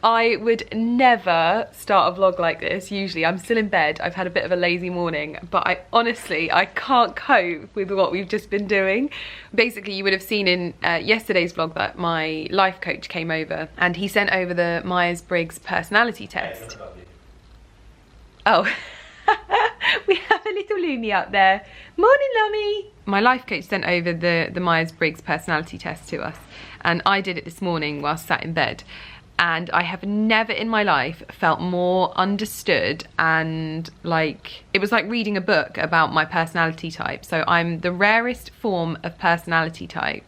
I would never start a vlog like this. Usually I'm still in bed, I've had a bit of a lazy morning, but I honestly can't cope with what we've just been doing. Basically, you would have seen in yesterday's vlog that my life coach came over and he sent over the Myers-Briggs personality test. Oh, we have a little Lumi out there. Morning, Lummy. My life coach sent over the Myers-Briggs personality test to us, and I did it this morning whilst sat in bed. And I have never in my life felt more understood, and like, it was like reading a book about my personality type. So I'm the rarest form of personality type,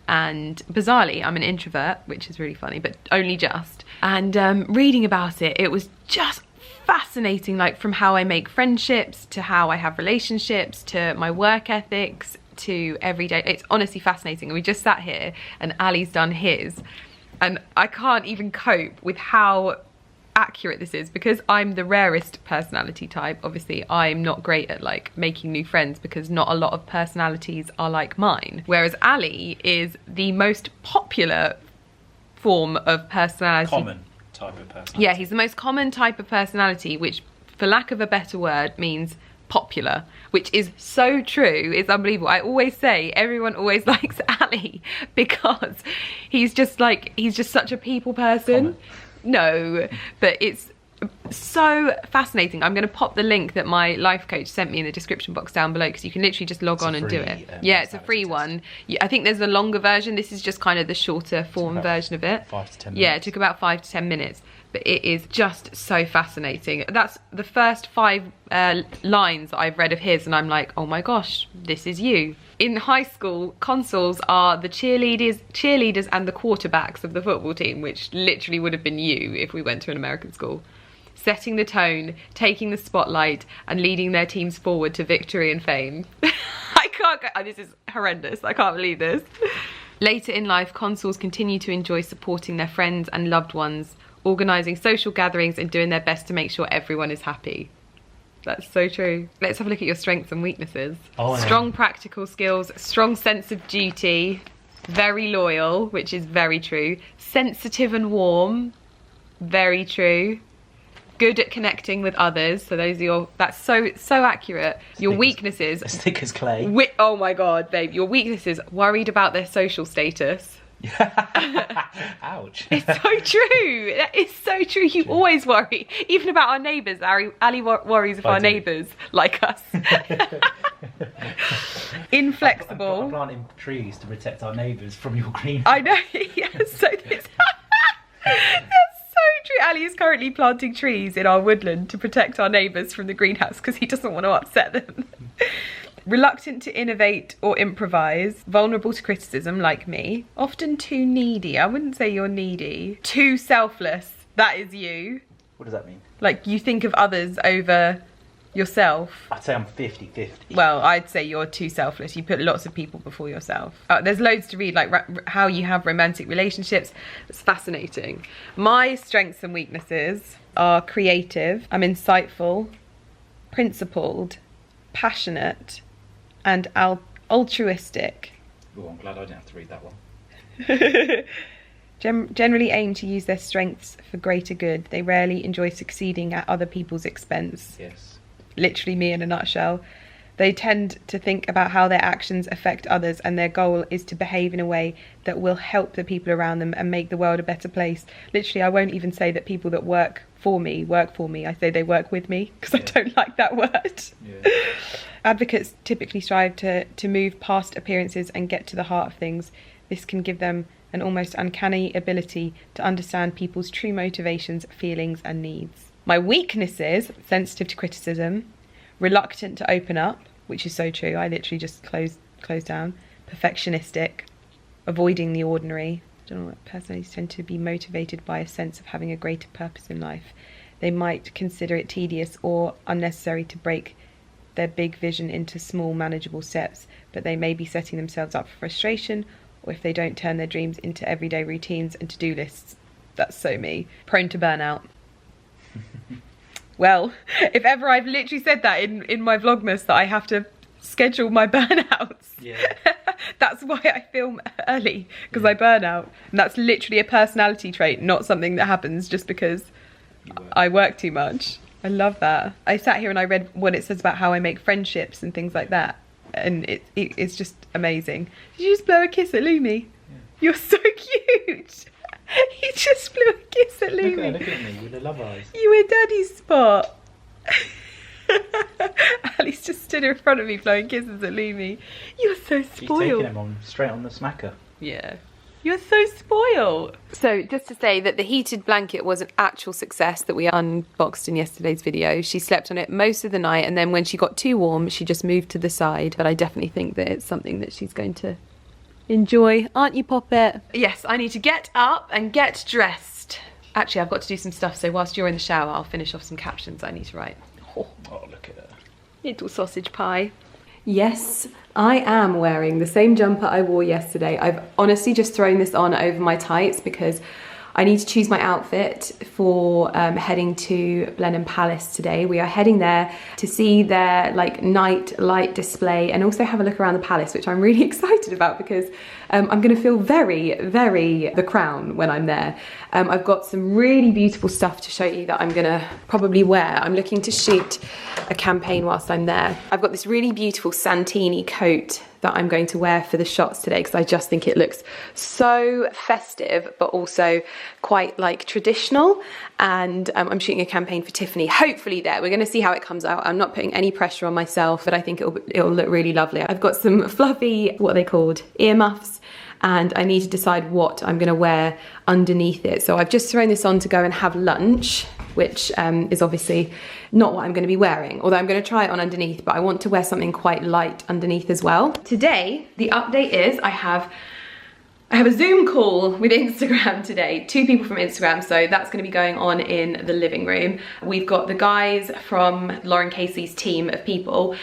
and bizarrely I'm an introvert, which is really funny, but only just. And reading about it, it was just fascinating, like from how I make friendships to how I have relationships to my work ethics to everyday. It's honestly fascinating. And we just sat here and Ali's done his, and I can't even cope with how accurate this is, because I'm the rarest personality type. Obviously I'm not great at like making new friends because not a lot of personalities are like mine, whereas Ali is the most popular form of personality. Common type of personality. Yeah, he's the most common type of personality, which for lack of a better word means popular, which is so true. It's unbelievable. I always say everyone always likes Ali because he's just such a people person. Common. No, but it's so fascinating. I'm going to pop the link that my life coach sent me in the description box down below, because you can literally just log on and do it. Yeah, it's a free one. I think there's a longer version. This is just kind of the shorter form version of it. 5 to 10 minutes. Yeah, it took about 5 to 10 minutes. But it is just so fascinating. That's the first 5 lines that I've read of his, and I'm like, oh my gosh, this is you. In high school, consuls are the cheerleaders and the quarterbacks of the football team, which literally would have been you if we went to an American school. Setting the tone, taking the spotlight, and leading their teams forward to victory and fame. I can't go, this is horrendous, I can't believe this. Later in life, consuls continue to enjoy supporting their friends and loved ones, organising social gatherings and doing their best to make sure everyone is happy. That's so true. Let's have a look at your strengths and weaknesses. Oh, yeah. Strong practical skills, strong sense of duty, very loyal, which is very true. Sensitive and warm, very true. Good at connecting with others, so those are your, that's so accurate. Your weaknesses. Thick as clay. Oh my god, babe. Your weaknesses, worried about their social status. Ouch. It's so true. That is so true. You always worry, even about our neighbours. Ali worries if our neighbours like us. Inflexible. I'm planting trees to protect our neighbours from your greenhouse. I know. Yes. So this. That's so true. Ali is currently planting trees in our woodland to protect our neighbours from the greenhouse because he doesn't want to upset them. Reluctant to innovate or improvise, vulnerable to criticism like me, often too needy. I wouldn't say you're needy. Too selfless, that is you. What does that mean? Like you think of others over yourself. I'd say I'm 50-50. Well, I'd say you're too selfless. You put lots of people before yourself. There's loads to read, like how you have romantic relationships. It's fascinating. My strengths and weaknesses are creative, I'm insightful, principled, passionate, and altruistic. Oh, I'm glad I didn't have to read that one. Generally aim to use their strengths for greater good. They rarely enjoy succeeding at other people's expense. Yes. Literally me in a nutshell. They tend to think about how their actions affect others, and their goal is to behave in a way that will help the people around them and make the world a better place. Literally, I won't even say that people that work for me. I say they work with me, because I don't like that word. Yeah. Advocates typically strive to move past appearances and get to the heart of things. This can give them an almost uncanny ability to understand people's true motivations, feelings and needs. My weaknesses: sensitive to criticism, reluctant to open up, which is so true. I literally just close down. Perfectionistic, avoiding the ordinary. I don't know what personalities tend to be motivated by a sense of having a greater purpose in life. They might consider it tedious or unnecessary to break their big vision into small manageable steps, but they may be setting themselves up for frustration, or if they don't turn their dreams into everyday routines and to-do lists. That's so me. Prone to burnout. Well, if ever I've literally said that in my VLOGMAS, that I have to schedule my burnouts. Yeah. That's why I film early, because I burn out. And that's literally a personality trait, not something that happens just because I work too much. I love that. I sat here and I read what it says about how I make friendships and things like that. And it's just amazing. Did you just blow a kiss at Lumi? Yeah. You're so cute. You just blew a kiss at Lumi. Look at me with the love eyes. You were daddy's spot. Ali's just stood in front of me blowing kisses at Lumi. You're so spoiled. She's taking him on straight on the smacker. Yeah. You're so spoiled. So just to say that the heated blanket was an actual success that we unboxed in yesterday's video. She slept on it most of the night, and then when she got too warm, she just moved to the side. But I definitely think that it's something that she's going to enjoy. Aren't you, Poppet? Yes, I need to get up and get dressed. Actually, I've got to do some stuff, so whilst you're in the shower, I'll finish off some captions I need to write. Oh, look at her. Little sausage pie. Yes, I am wearing the same jumper I wore yesterday. I've honestly just thrown this on over my tights because I need to choose my outfit for heading to Blenheim Palace today. We are heading there to see their like night light display and also have a look around the palace, which I'm really excited about because I'm going to feel very, very the crown when I'm there. I've got some really beautiful stuff to show you that I'm going to probably wear. I'm looking to shoot a campaign whilst I'm there. I've got this really beautiful Santini coat that I'm going to wear for the shots today because I just think it looks so festive but also quite like traditional, and I'm shooting a campaign for Tiffany, hopefully there. We're going to see how it comes out. I'm not putting any pressure on myself, but I think it'll look really lovely. I've got some fluffy, what are they called, earmuffs, and I need to decide what I'm going to wear underneath it. So I've just thrown this on to go and have lunch, which is obviously not what I'm going to be wearing, although I'm going to try it on underneath, but I want to wear something quite light underneath as well. Today, the update is I have a Zoom call with Instagram today, 2 people from Instagram, so that's going to be going on in the living room. We've got the guys from Lauren Casey's team of people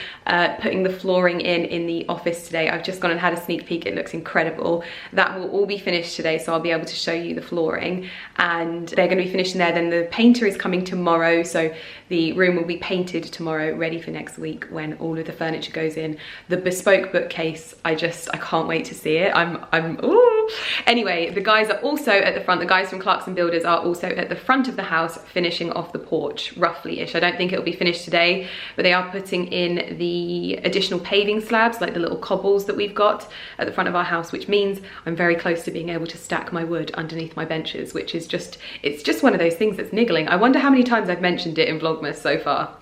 putting the flooring in the office today. I've just gone and had a sneak peek, it looks incredible. That will all be finished today, so I'll be able to show you the flooring, and they're going to be finishing there. Then the painter is coming tomorrow, so the room will be painted tomorrow, ready for next week when all of the furniture goes in. The bespoke bookcase, I can't wait to see it. Ooh. Anyway, the guys are also at the front. The guys from Clarkson Builders are also at the front of the house finishing off the porch, roughly-ish. I don't think it'll be finished today, but they are putting in the additional paving slabs, like the little cobbles that we've got at the front of our house, which means I'm very close to being able to stack my wood underneath my benches, which is it's just one of those things that's niggling. I wonder how many times I've mentioned it in VLOGMAS so far.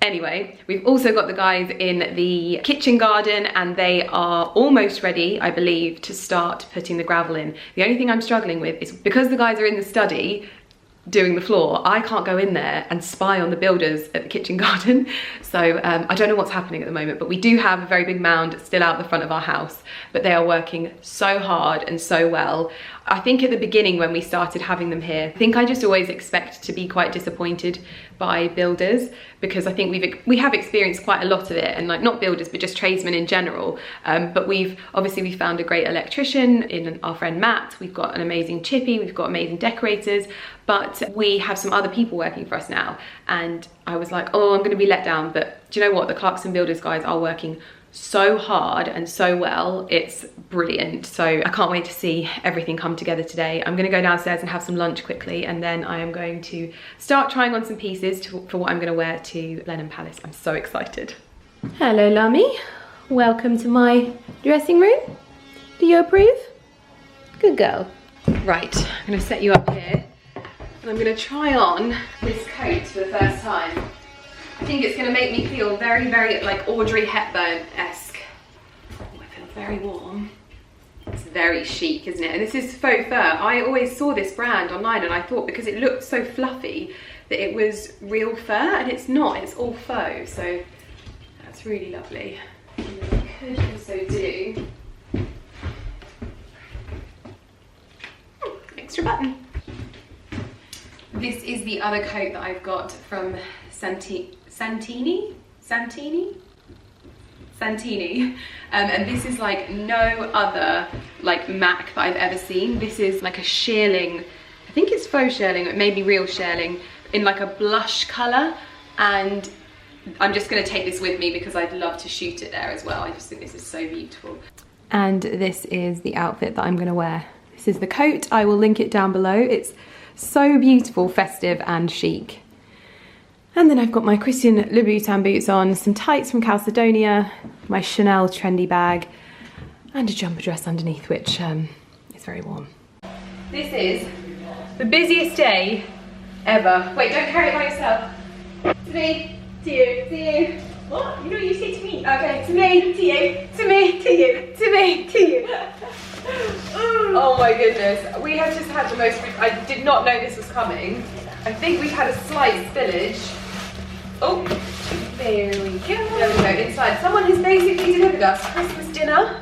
Anyway, we've also got the guys in the kitchen garden, and they are almost ready, I believe, to start putting the gravel in. The only thing I'm struggling with is because the guys are in the study doing the floor, I can't go in there and spy on the builders at the kitchen garden. So I don't know what's happening at the moment, but we do have a very big mound still out the front of our house, but they are working so hard and so well. I think at the beginning when we started having them here, I think I just always expect to be quite disappointed by builders, because I think we have experienced quite a lot of it, and like not builders but just tradesmen in general, but we found a great electrician in our friend Matt. We've got an amazing chippy, we've got amazing decorators, but we have some other people working for us now, and I was like, oh, I'm going to be let down. But do you know what, the Clarkson Builders guys are working so hard and so well, it's brilliant. So I can't wait to see everything come together today. I'm going to go downstairs and have some lunch quickly, and then I am going to start trying on some pieces for what I'm going to wear to Blenheim Palace. I'm so excited. Hello Lummy, welcome to my dressing room. Do you approve? Good girl. Right, I'm going to set you up here, and I'm going to try on this coat for the first time. I think it's going to make me feel very, very like Audrey Hepburn-esque. Oh, I feel very warm. It's very chic, isn't it? And this is faux fur. I always saw this brand online, and I thought because it looked so fluffy that it was real fur, and it's not. It's all faux, so that's really lovely. And then I could also do extra button. This is the other coat that I've got from Santini, and this is like no other like MAC that I've ever seen. This is like a shearling, I think it's faux shearling, it may be real shearling, in like a blush colour, and I'm just going to take this with me because I'd love to shoot it there as well. I just think this is so beautiful. And this is the outfit that I'm going to wear. This is the coat. I will link it down below. It's so beautiful, festive and chic. And then I've got my Christian Louboutin boots on, some tights from Calcedonia, my Chanel trendy bag, and a jumper dress underneath, which is very warm. This is the busiest day ever. Wait, don't carry it by yourself. To me, to you, to you. What? You know you say to me. Okay, to me, to you, to me, to you, to me, to you. Oh my goodness. We have just had the most, I did not know this was coming. I think we've had a slight spillage. Oh, there we go. There we go, inside. Someone has basically delivered us Christmas dinner.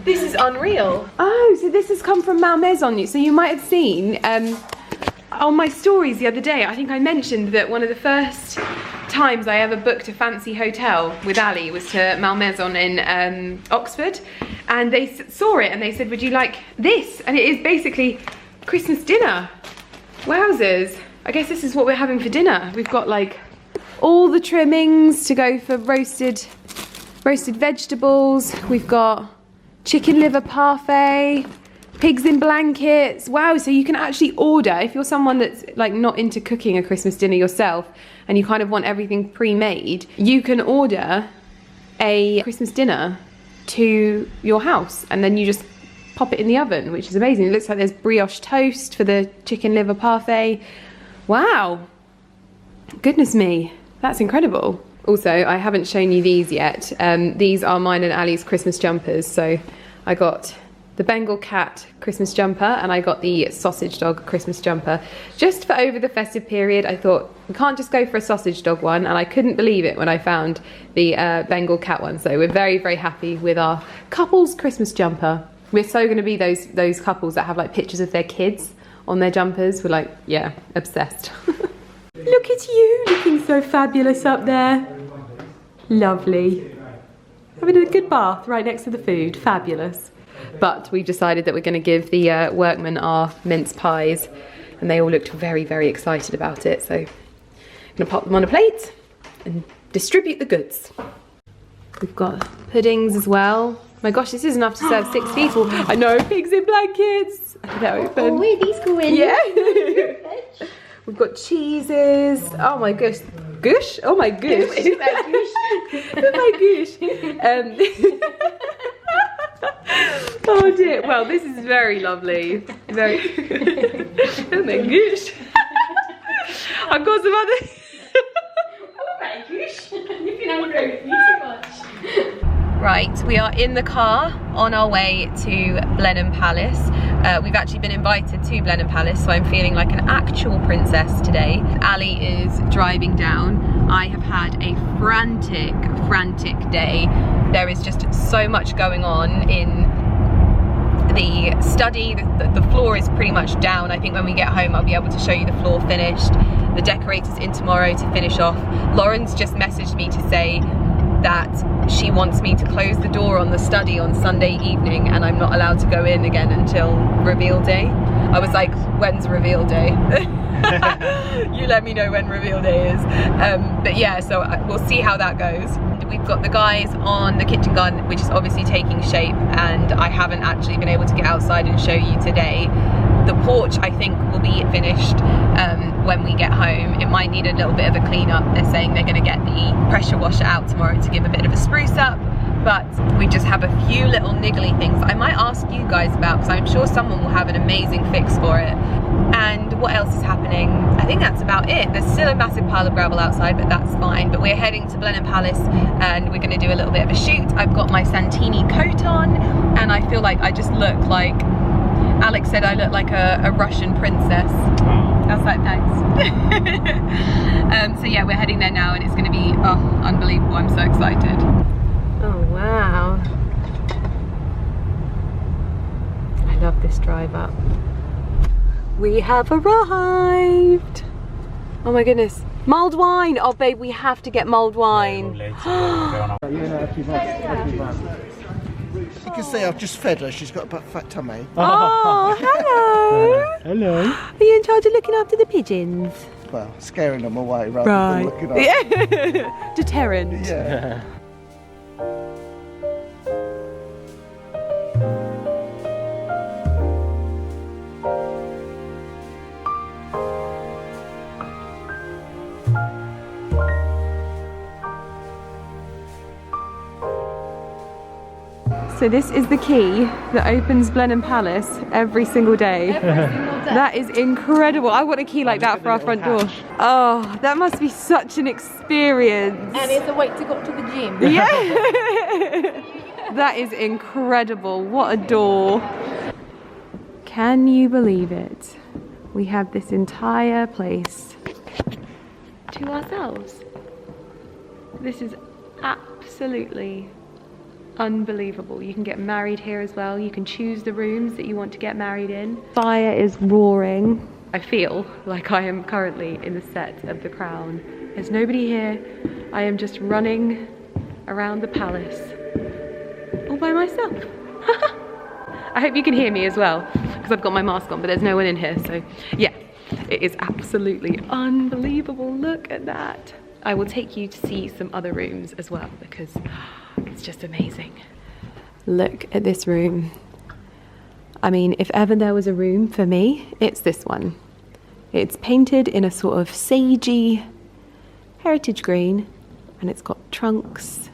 This is unreal. Oh, so this has come from Malmaison. So you might have seen on my stories the other day, I think I mentioned that one of the first times I ever booked a fancy hotel with Ali was to Malmaison in Oxford, and they saw it and they said, would you like this? And it is basically Christmas dinner. Wowzers. I guess this is what we're having for dinner. We've got like all the trimmings to go for roasted vegetables. We've got chicken liver parfait, pigs in blankets. Wow, so you can actually order, if you're someone that's like not into cooking a Christmas dinner yourself and you kind of want everything pre-made, you can order a Christmas dinner to your house and then you just pop it in the oven, which is amazing. It looks like there's brioche toast for the chicken liver parfait. Wow, goodness me, that's incredible. Also, I haven't shown you these yet. These are mine and Ali's Christmas jumpers. So I got the Bengal cat Christmas jumper and I got the sausage dog Christmas jumper. Just for over the festive period, I thought we can't just go for a sausage dog one, and I couldn't believe it when I found the Bengal cat one. So we're very, very happy with our couple's Christmas jumper. We're so going to be those couples that have like pictures of their kids on their jumpers. We're like, yeah, obsessed. Look at you, looking so fabulous up there. Lovely. Having a good bath right next to the food. Fabulous. But we've decided that we're going to give the workmen our mince pies, and they all looked very, very excited about it. So I'm going to pop them on a plate and distribute the goods. We've got puddings as well. My gosh, this is enough to serve 6 people. I know, pigs in blankets. They're open. Oh, wait, these go in. Yeah. We've got cheeses. Oh my gosh. Gush? Oh my gosh. Oh my gosh. Oh dear. Well, this is very lovely. Very. Oh my gosh. I've got some other. Oh my gosh. You've been hungry with me too much. Right, we are in the car on our way to Blenheim Palace. We've actually been invited to Blenheim Palace, so I'm feeling like an actual princess today. Ali is driving down. I have had a frantic, frantic day. There is just so much going on in the study. The floor is pretty much down. I think when we get home I'll be able to show you the floor finished. The decorator's in tomorrow to finish off. Lauren's just messaged me to say that she wants me to close the door on the study on Sunday evening and I'm not allowed to go in again until reveal day. I was like, when's reveal day? You let me know when reveal day is. But yeah, so we'll see how that goes. We've got the guys on the kitchen garden, which is obviously taking shape, and I haven't actually been able to get outside and show you today. The porch, I think, will be finished when we get home. It might need a little bit of a clean up. They're saying they're going to get the pressure washer out tomorrow to give a bit of a spruce up, but we just have a few little niggly things I might ask you guys about, because I'm sure someone will have an amazing fix for it. And what else is happening? I think that's about it. There's still a massive pile of gravel outside, but that's fine. But we're heading to Blenheim Palace and we're going to do a little bit of a shoot. I've got my Santini coat on and I feel like I just look like, Alex said I look like a Russian princess. I was like, thanks. So yeah, we're heading there now and it's going to be unbelievable. I'm so excited. Oh wow. I love this drive up. We have arrived. Oh my goodness. Mulled wine. Oh babe, we have to get mulled wine. You can see I've just fed her, she's got a fat tummy. Oh, hello. Hello. Are you in charge of looking after the pigeons? well, scaring them away rather than looking up. Yeah. Deterrent. Yeah. So this is the key that opens Blenheim Palace every single day. That is incredible. I want a key like that for our front door. Oh, that must be such an experience. And it's a way to go to the gym. Yeah. That is incredible. What a door. Can you believe it? We have this entire place to ourselves. This is absolutely unbelievable. You can get married here as well. You can choose the rooms that you want to get married in. Fire is roaring. I feel like I am currently in the set of The Crown. There's nobody here. I am just running around the palace all by myself. I hope you can hear me as well because I've got my mask on, but there's no one in here. So yeah, it is absolutely unbelievable. Look at that. I will take you to see some other rooms as well because it's just amazing. Look at this room. I mean, if ever there was a room for me, it's this one. It's painted in a sort of sagey heritage green and it's got trunks.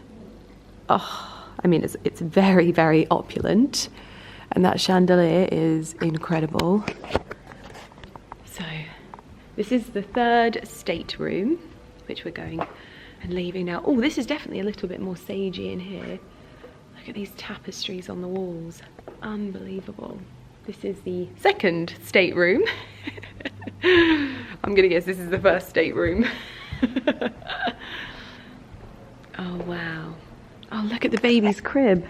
Oh, I mean, it's very, very opulent and that chandelier is incredible. So this is the third stateroom, which we're going and leaving now. Oh, this is definitely a little bit more sagey in here. Look at these tapestries on the walls. Unbelievable. This is the second stateroom. I'm gonna guess this is the first stateroom. Oh, wow. Oh, look at the baby's crib.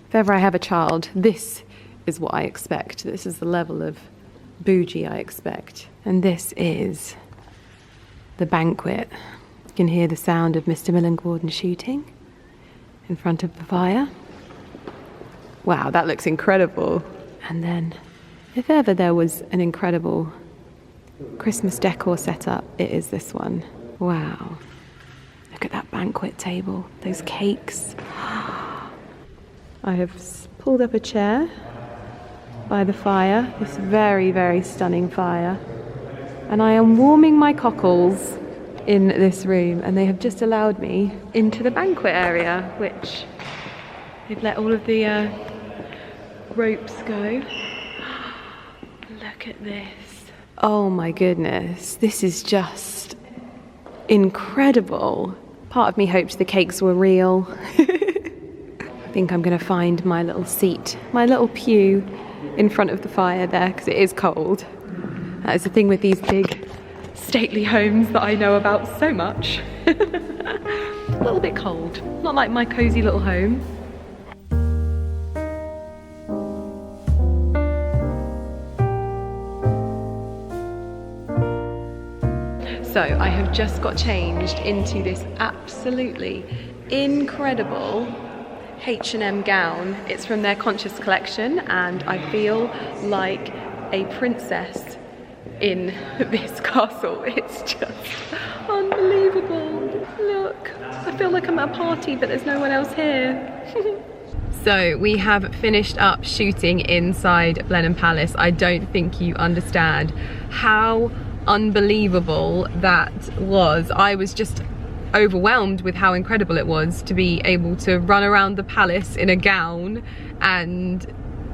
If ever I have a child, this is what I expect. This is the level of bougie I expect. And this is the banquet. You can hear the sound of Mr. Millen Gordon shooting in front of the fire. Wow, that looks incredible. And then, if ever there was an incredible Christmas decor setup, it is this one. Wow. Look at that banquet table, those cakes. I have pulled up a chair by the fire, this very, very stunning fire. And I am warming my cockles in this room, and they have just allowed me into the banquet area, which they've let all of the ropes go. Look at this. Oh my goodness, this is just incredible. Part of me hoped the cakes were real. I think I'm gonna find my little seat, my little pew in front of the fire there, because it is cold. That is the thing with these big stately homes that I know about so much. A little bit cold, not like my cozy little home. So I have just got changed into this absolutely incredible H&M gown. It's from their Conscious collection and I feel like a princess in this castle. It's just unbelievable. Look, I feel like I'm at a party but there's no one else here. So we have finished up shooting inside Blenheim Palace. I don't think you understand how unbelievable that was. I was just overwhelmed with how incredible it was to be able to run around the palace in a gown and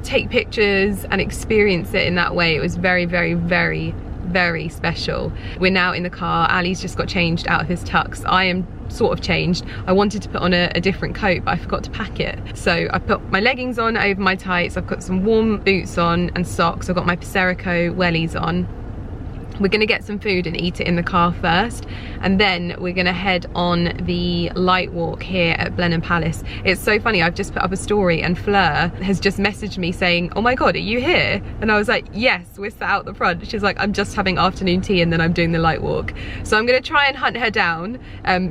take pictures and experience it in that way. It was very, very, very, very special. We're now in the car. Ali's just got changed out of his tux. I am sort of changed. I wanted to put on a different coat, but I forgot to pack it. So I put my leggings on over my tights. I've got some warm boots on and socks. I've got my Passerico wellies on. We're gonna get some food and eat it in the car first, and then we're gonna head on the light walk here at Blenheim Palace. It's so funny, I've just put up a story and Fleur has just messaged me saying, oh my God, are you here? And I was like, yes, we're sat out the front. She's like, I'm just having afternoon tea and then I'm doing the light walk. So I'm gonna try and hunt her down.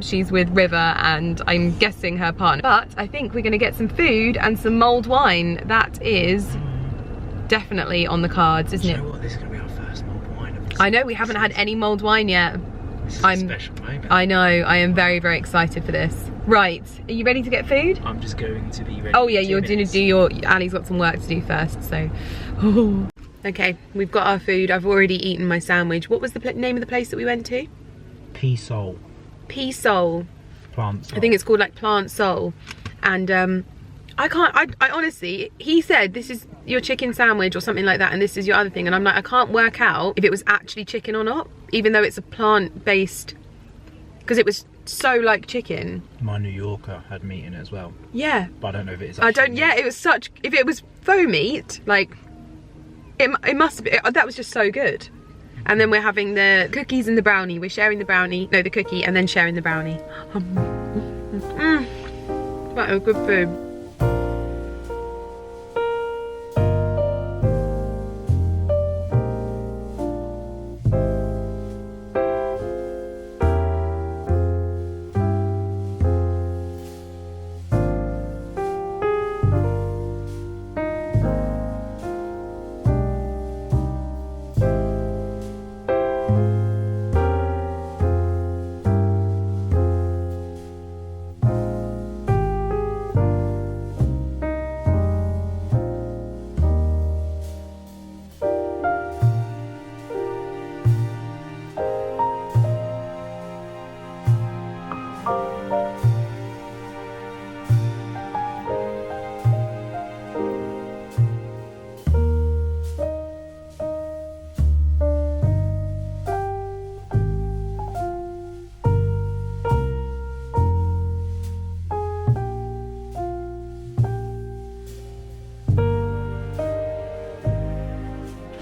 She's with River and I'm guessing her partner. But I think we're gonna get some food and some mulled wine. That is definitely on the cards, isn't it? You know what? This is gonna be our first mulled wine of the I know we haven't had any mulled wine yet. It's a special moment. I know, I am very, very excited for this. Right, are you ready to get food? I'm just going to be ready. Oh yeah, you're gonna do your, Ali's got some work to do first, so. Okay, we've got our food. I've already eaten my sandwich. What was the name of the place that we went to? Pea Soul. Pea Soul. Plant Soul. I think it's called like Plant Soul. And I honestly, he said this is your chicken sandwich or something like that, and this is your other thing, and I'm like, I can't work out if it was actually chicken or not, even though it's a plant-based, because it was so like chicken. My New Yorker had meat in it as well. Yeah. But I don't know if it is actually yeah, it was such, if it was faux meat, like, it must have been, that was just so good. And then we're having the cookies and the brownie. We're sharing the brownie, no, the cookie, and then sharing the brownie. That was good food.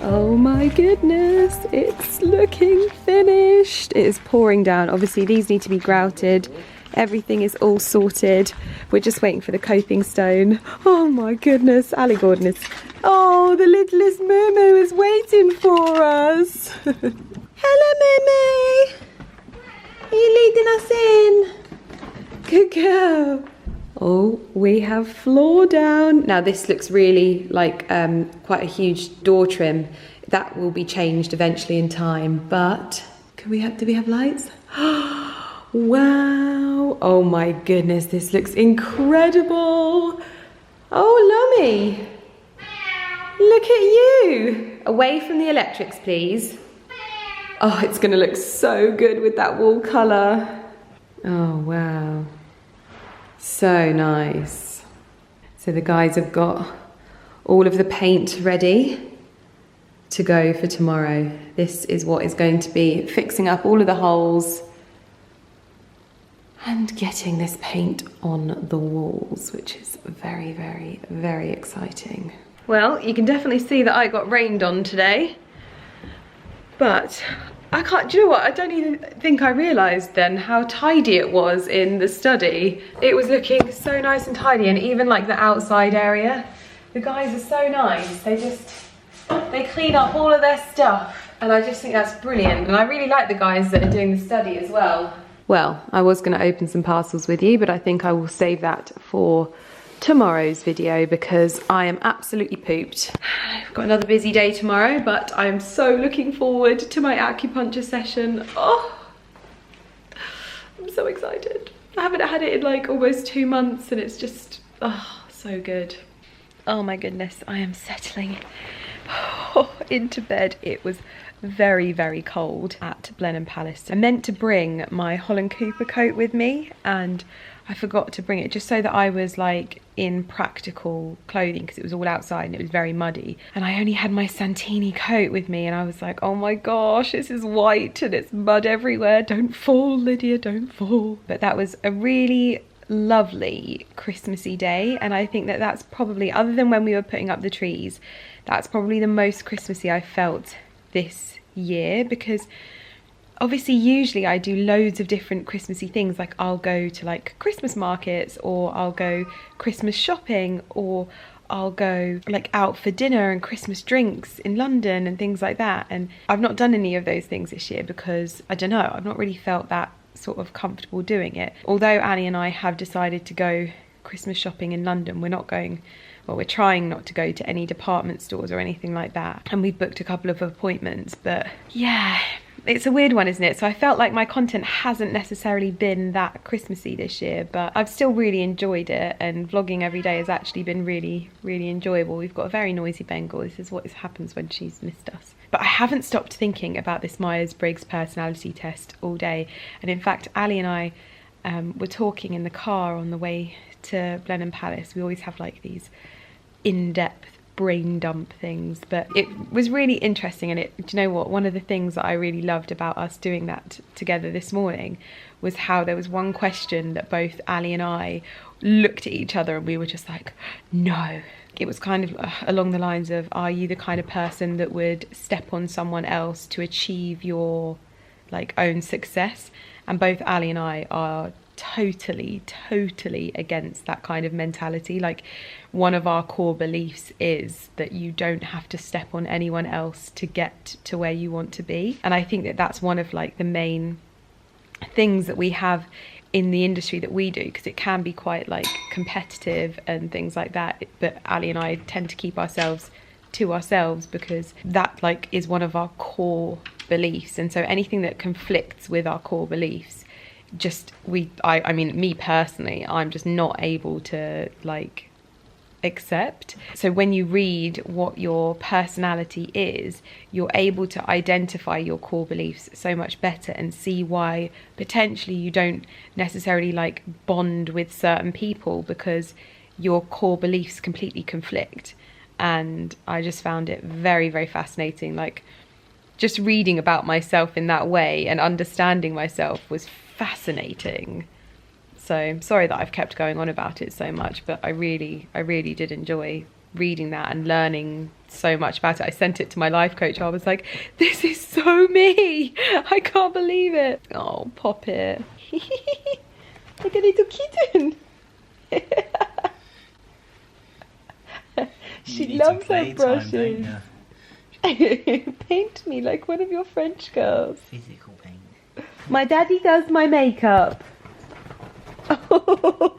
Oh my goodness, it's looking finished. It is pouring down. Obviously these need to be grouted. Everything is all sorted. We're just waiting for the coping stone. Oh my goodness, Ali Gordon is... Oh, the littlest Moo is waiting for us. Hello, Moo. Are you leading us in? Good girl. Oh, we have floor down. Now this looks really like quite a huge door trim. That will be changed eventually in time, but do we have lights? Wow. Oh my goodness, this looks incredible. Oh, Lummy. Look at you. Away from the electrics, please. Oh, it's gonna look so good with that wall colour. Oh, wow. So nice. So the guys have got all of the paint ready to go for tomorrow. This is what is going to be fixing up all of the holes and getting this paint on the walls, which is very, very, very exciting. Well, you can definitely see that I got rained on today, but I can't, do you know what? I don't even think I realised then how tidy it was in the study. It was looking so nice and tidy, and even like the outside area. The guys are so nice. They clean up all of their stuff, and I just think that's brilliant. And I really like the guys that are doing the study as well. Well, I was going to open some parcels with you, but I think I will save that for tomorrow's video because I am absolutely pooped. I've got another busy day tomorrow, but I'm so looking forward to my acupuncture session. Oh, I'm so excited. I haven't had it in like almost 2 months, and it's just, oh, so good. Oh my goodness, I am settling into bed. It was very, very cold at Blenheim Palace. I meant to bring my Holland Cooper coat with me, and I forgot to bring it just so that I was like in practical clothing because it was all outside and it was very muddy. And I only had my Santini coat with me, and I was like, oh my gosh, this is white and it's mud everywhere. Don't fall, Lydia, don't fall. But that was a really lovely Christmassy day, and I think that that's probably, other than when we were putting up the trees, that's probably the most Christmassy I felt this year, because obviously usually I do loads of different Christmassy things, like I'll go to like Christmas markets, or I'll go Christmas shopping, or I'll go like out for dinner and Christmas drinks in London and things like that. And I've not done any of those things this year because, I don't know, I've not really felt that sort of comfortable doing it. Although Annie and I have decided to go Christmas shopping in London, we're well, we're trying not to go to any department stores or anything like that, and we've booked a couple of appointments. But yeah, it's a weird one, isn't it? So I felt like my content hasn't necessarily been that Christmassy this year, but I've still really enjoyed it, and vlogging every day has actually been really, really enjoyable. We've got a very noisy Bengal. This is what happens when she's missed us. But I haven't stopped thinking about this Myers-Briggs personality test all day. And in fact, Ali and I were talking in the car on the way to Blenheim Palace. We always have like these in-depth brain dump things, but it was really interesting. And do you know what, one of the things that I really loved about us doing that together this morning was how there was one question that both Ali and I looked at each other and we were just like, no. It was kind of along the lines of, are you the kind of person that would step on someone else to achieve your like own success? And both Ali and I are totally against that kind of mentality. Like, one of our core beliefs is that you don't have to step on anyone else to get to where you want to be. And I think that that's one of like the main things that we have in the industry that we do, because it can be quite like competitive and things like that, but Ali and I tend to keep ourselves to ourselves because that like is one of our core beliefs. And so anything that conflicts with our core beliefs, just I mean, me personally, I'm just not able to like accept. So when you read what your personality is, you're able to identify your core beliefs so much better and see why potentially you don't necessarily like bond with certain people because your core beliefs completely conflict. And I just found it very, very fascinating. Like, just reading about myself in that way and understanding myself was fascinating. So I'm sorry that I've kept going on about it so much, but I really did enjoy reading that and learning so much about it. I sent it to my life coach. I was like, this is so me. I can't believe it. Oh, pop it. Look at little kitten. She loves her brushes. Paint me like one of your French girls. Physical paint. My daddy does my makeup. Oh.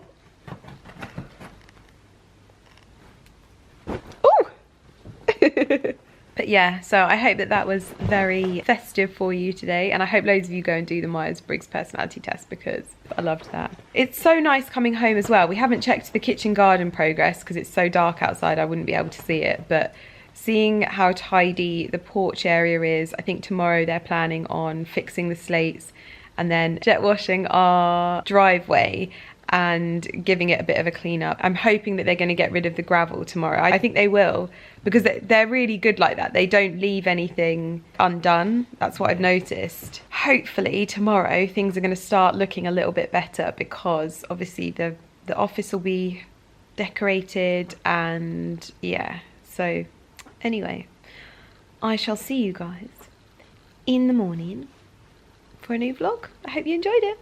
But yeah, so I hope that was very festive for you today, and I hope loads of you go and do the Myers-Briggs personality test because I loved that. It's so nice coming home as well. We haven't checked the kitchen garden progress because it's so dark outside I wouldn't be able to see it, but seeing how tidy the porch area is, I think tomorrow they're planning on fixing the slates and then jet washing our driveway and giving it a bit of a clean up. I'm hoping that they're going to get rid of the gravel tomorrow. I think they will, because they're really good like that. They don't leave anything undone. That's what I've noticed. Hopefully tomorrow things are going to start looking a little bit better, because obviously the office will be decorated, and yeah. So anyway, I shall see you guys in the morning for a new vlog. I hope you enjoyed it.